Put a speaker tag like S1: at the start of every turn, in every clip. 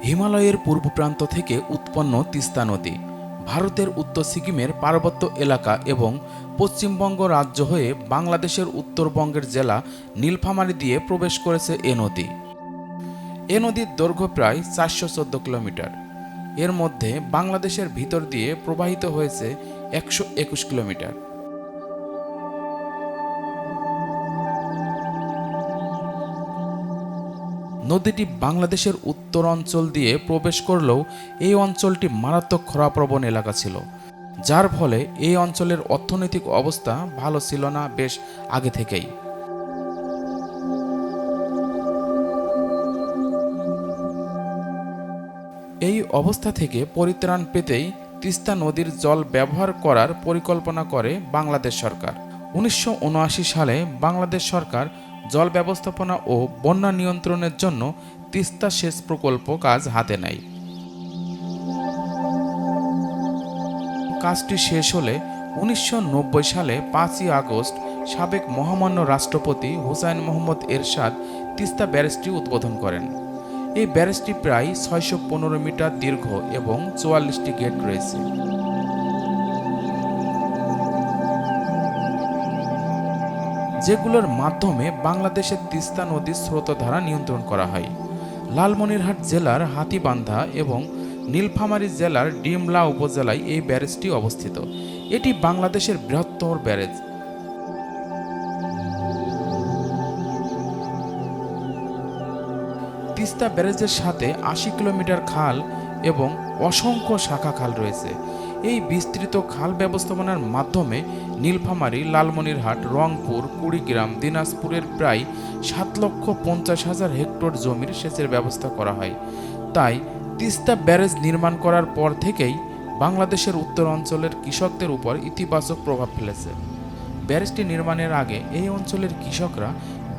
S1: হিমালয়ের পূর্ব প্রান্ত থেকে উৎপন্ন তিস্তা নদী ভারতের উত্তর সিকিমের পার্বত্য এলাকা এবং পশ্চিমবঙ্গ রাজ্য হয়ে বাংলাদেশের উত্তরবঙ্গের জেলা নীলফামারী দিয়ে প্রবেশ করেছে এ নদী। এ নদীর দৈর্ঘ্য প্রায় 414 কিলোমিটার। এর মধ্যে বাংলাদেশের ভিতর দিয়ে প্রবাহিত হয়েছে 121 কিলোমিটার। নদীটি বাংলাদেশের উত্তর অঞ্চল দিয়ে প্রবেশ করলেও এই অঞ্চলটি মারাত্মক খরাপ্রবণ এলাকা ছিল, যার ফলে এই অঞ্চলের অর্থনৈতিক অবস্থা ভালো ছিল না বেশ আগে থেকেই। এই অবস্থা থেকে পরিত্রাণ পেতেই তিস্তা নদীর জল ব্যবহার করার পরিকল্পনা করে বাংলাদেশ সরকার। 1979 সালে বাংলাদেশ সরকার জল ব্যবস্থাপনা ও বন্যা নিয়ন্ত্রণের জন্য তিস্তা সেচ প্রকল্প কাজ হাতে নেয়। কাজটি শেষ হলে 1990 সালে 5ই আগস্ট সাবেক মহামান্য রাষ্ট্রপতি হুসাইন মোহাম্মদ এরশাদ তিস্তা ব্যারেজটি উদ্বোধন করেন। এই ব্যারেজটি প্রায় 615 মিটার দীর্ঘ এবং 44টি গেট রয়েছে। যেগুলোর মাধ্যমে বাংলাদেশের তিস্তা নদীর স্রোতধারা নিয়ন্ত্রণ করা হয়। লালমনিরহাট জেলার হাতীবান্ধা এবং নীলফামারী জেলার ডিমলা উপজেলায় এই ব্যারেজটি অবস্থিত। এটি বাংলাদেশের বৃহত্তর ব্যারেজ। তিস্তা ব্যারেজের সাথে 80 কিলোমিটার খাল এবং অসংখ্য শাখা খাল রয়েছে। এই বিস্তৃত খাল ব্যবস্থাপনার মাধ্যমে নীলফামারী, লালমনিরহাট, রংপুর, কুড়িগ্রাম, দিনাজপুরের প্রায় 7,50,000 হেক্টর জমির সেচের ব্যবস্থা করা হয়। তাই তিস্তা ব্যারেজ নির্মাণ করার পর থেকেই বাংলাদেশের উত্তর অঞ্চলের কৃষকদের উপর ইতিবাচক প্রভাব ফেলেছে। ব্যারেজটি নির্মাণের আগে এই অঞ্চলের কৃষকরা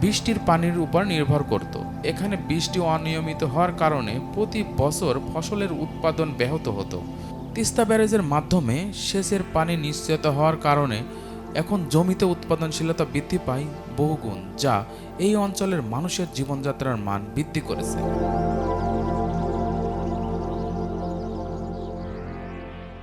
S1: বৃষ্টির পানির উপর নির্ভর করত। এখানে বৃষ্টি অনিয়মিত হওয়ার কারণে প্রতি বছর ফসলের উৎপাদন ব্যাহত হতো। তিস্তা ব্যারেজের মাধ্যমে সেচের পানি নিশ্চিত হওয়ার কারণে এখন জমিতে উৎপাদনশীলতা বৃদ্ধি পায় বহুগুণ, যা এই অঞ্চলের মানুষের জীবনযাত্রার মান বৃদ্ধি করেছে।